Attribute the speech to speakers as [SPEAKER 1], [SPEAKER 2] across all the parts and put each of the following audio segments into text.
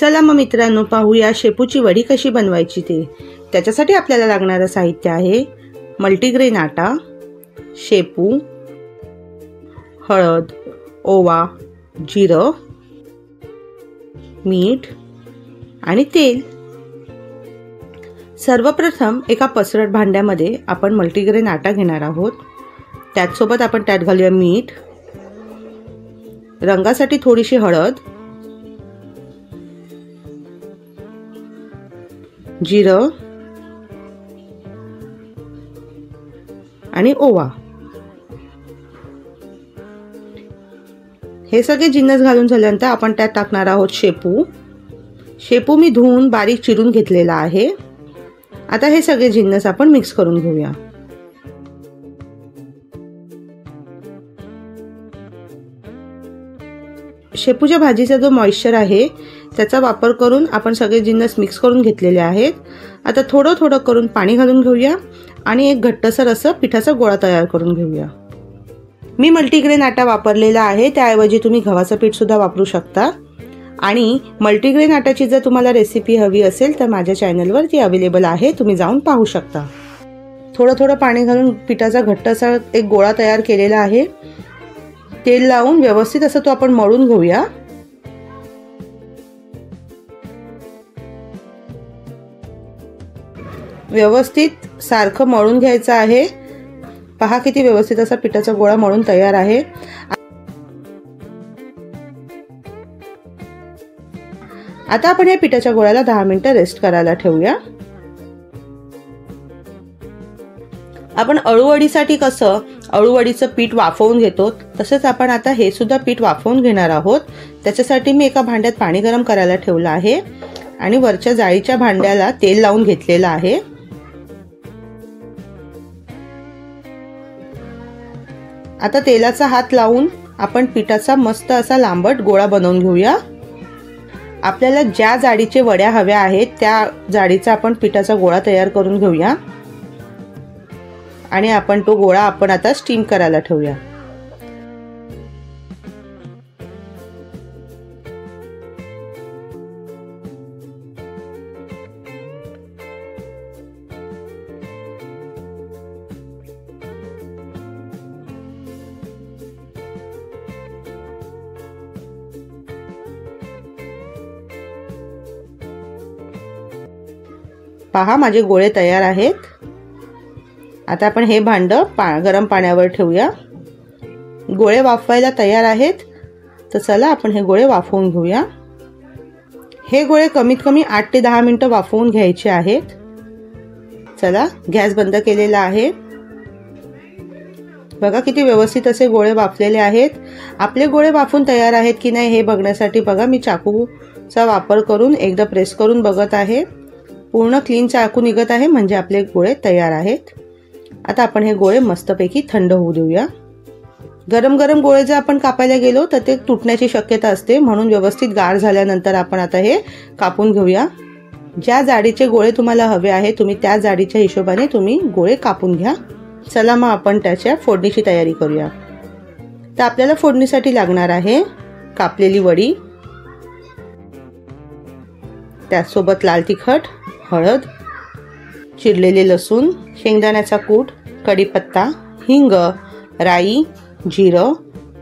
[SPEAKER 1] चला मग मित्रांनो, पाहूया शेपूची वडी कशी बनवायची ते। त्याच्यासाठी आपल्याला लागणारे साहित्य आहे मल्टीग्रेन आटा, शेपू, हळद, ओवा, जिरं, मीठ आणि तेल। सर्वप्रथम एका पसरट भांड्यामध्ये आपण मल्टीग्रेन आटा घेणार आहोत। त्याचसोबत आपण त्यात घालूया मीठ, रंगासाठी थोडीशी हळद, जिरं आणि ओवा। हे सगळे जिन्नस घालून झाल्यानंतर आपण त्यात टाकणार आहोत शेपू। शेपू मी धुवून बारीक चिरून घेतलेला आहे। आता हे सगळे जिन्नस आपण मिक्स करून घेऊया। शेपूच्या भाजीचा जो मॉइश्चर आहे त्याचा वापर करून आपण सगळे जिन्नस मिक्स करून घेतलेले आहेत। आता थोडं थोडं करून पाणी घालून घेऊया आणि एक घट्टसर असं पिठाचा गोळा तयार करून घेऊया। मी मल्टीग्रेन आटा वापरलेला आहे, त्याऐवजी तुम्ही गव्हाचं पीठ सुद्धा वापरू शकता। आणि मल्टीग्रेन आटाची जर तुम्हाला रेसिपी हवी असेल तर माझ्या चॅनलवर ती अवेलेबल आहे, तुम्ही जाऊन पाहू शकता। थोडं थोडं पाणी घालून पिठाचा घट्ट असा एक गोळा तयार केलेला आहे। तेल लावून व्यवस्थित असं तो आपण मळून घेऊया। व्यवस्थित सारखं मळून घ्यायचं आहे। पहा किती व्यवस्थित असा पिठाचा गोळा मळून तयार आहे। आता आपण या पिठाच्या गोळ्याला 10 मिनिटं रेस्ट करायला ठेवूया। आपण अळूवडीसाठी कसं अळूवडीचं पीठ वाफवून घेतो तसेच आपण आता हे सुद्धा पीठ वाफवून घेणार आहोत। त्याच्यासाठी मी एका भांड्यात पाणी गरम करायला ठेवलं आहे आणि वरच्या जाळीच्या भांड्याला तेल लावून घेतलेलं आहे। आता तेलाचा हात लावून आपण पिठाचा मस्त असा लांबट गोळा बनवून घेऊया। आपल्याला ज्या जाडीचे वड्या हव्या आहेत त्या जाडीचा आपण पिठाचा गोळा तयार करून घेऊया आणि आपण तो गोळा आपण आता स्टीम करायला ठेवूया। पहा माझे गोळे तयार आहेत। आता आपण हे भांडं गरम पाण्यावर ठेवूया। गोळे वाफवायला तयार आहेत, तर चला आपण हे गोळे वाफवून घेऊया। हे गोळे कमीत कमी 8 ते 10 मिनिटं वाफवून घ्यायचे आहेत। चला गॅस बंद केलेला आहे। बघा किती व्यवस्थित असे गोळे वाफलेले आहेत। आपले गोळे वाफून तयार आहेत की नाही हे बघण्यासाठी बघा मी चाकूचा वापर करून एकदा प्रेस करून बघत आहे। पूर्ण क्लीन चाकू निघत आहे, म्हणजे आपले गोळे तयार आहेत। आता आपण हे गोळे मस्तपैकी थंड होऊ देऊया। गरम गरम गोळे जर आपण कापायला गेलो तर ते तुटण्याची शक्यता असते, म्हणून व्यवस्थित गार झाल्यानंतर आपण आता हे कापून घेऊया। ज्या जाडीचे गोळे तुम्हाला हवे आहे तुम्ही त्या जाडीच्या हिशोबाने तुम्ही गोळे कापून घ्या। चला मग आपण त्याच्या फोडणीची तयारी करूया। तर आपल्याला फोडणीसाठी लागणार आहे कापलेली वडी, त्यासोबत लाल तिखट, हळद, चिरलेले लसूण, शेंगदाण्याचा कूट, कढीपत्ता, हिंग, राई, जिरं,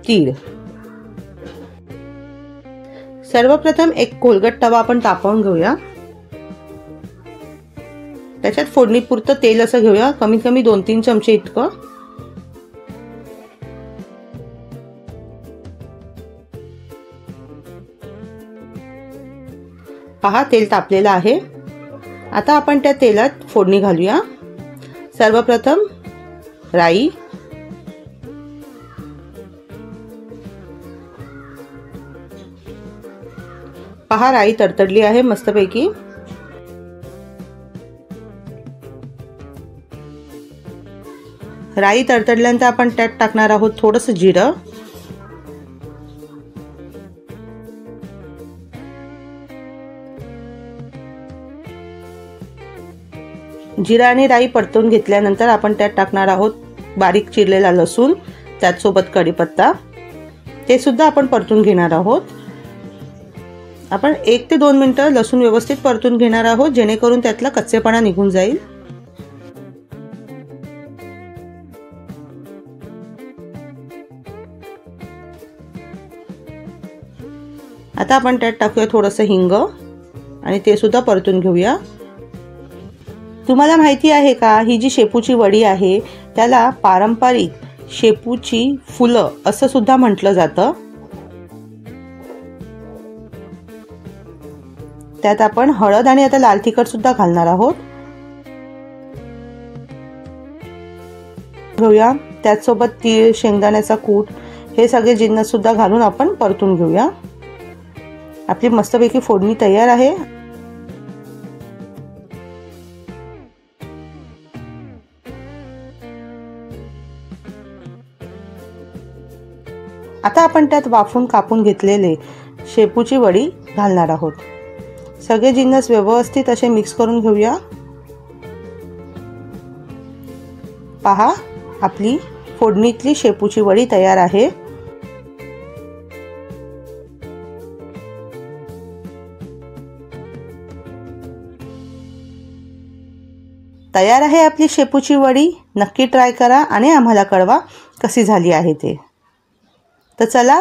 [SPEAKER 1] तीळ। सर्वप्रथम एक खोलगट तवा आपण तापवून घेऊया। त्याच्यात फोडणीपुरतं तेल असं घेऊया, कमीत कमी 2-3 चमचे इतकं। पहा तेल तापलेलं आहे। आता आपण त्या तेलात फोडणी घालूया। सर्वप्रथम राई, पहा राई तडतडली आहे मस्तपैकी। राई तडतडल्यानंतर आपण त्यात टाकणार आहोत थोडंसं जिरं, जिरा आणि राई परतून घेतल्यानंतर आपण त्यात टाकणार आहोत बारीक चिरलेला लसूण, त्याचसोबत कढीपत्ता, ते सुद्धा आपण परतून घेणार आहोत। आपण 1 ते 2 मिनिटं लसूण व्यवस्थित परतून घेणार आहोत, जेणेकरून त्यातला कच्चेपणा निघून जाईल. आता आपण त्यात टाकूया थोडंसं हिंग आणि ते सुद्धा परतून घेऊया. तुम्हाला माहिती आहे का, ही जी शेपूची वडी आहे त्याला पारंपरिक शेपूची फुलं असं सुद्धा म्हटलं जातं. त्यात आपण हळद आणि आता लाल तिखट सुद्धा घालणार आहोत. घेऊया त्याचसोबत तीळ, शेंगदाण्याचा कूट हे सगळे जिन्नस सुद्धा घालून आपण परतून घेऊया. आपली मस्तपैकी फोडणी तयार आहे. आता आपण त्यात वाफून कापून घेतलेले शेपूची वडी घालणार आहोत. सगळे जिन्नस व्यवस्थित असे मिक्स करून घेऊया. पहा, आपली फोडणीतली शेपूची वडी तयार आहे. तयार आहे आपली शेपूची वडी. नक्की ट्राय करा आणि आम्हाला कळवा कशी झाली आहे ते. तर चला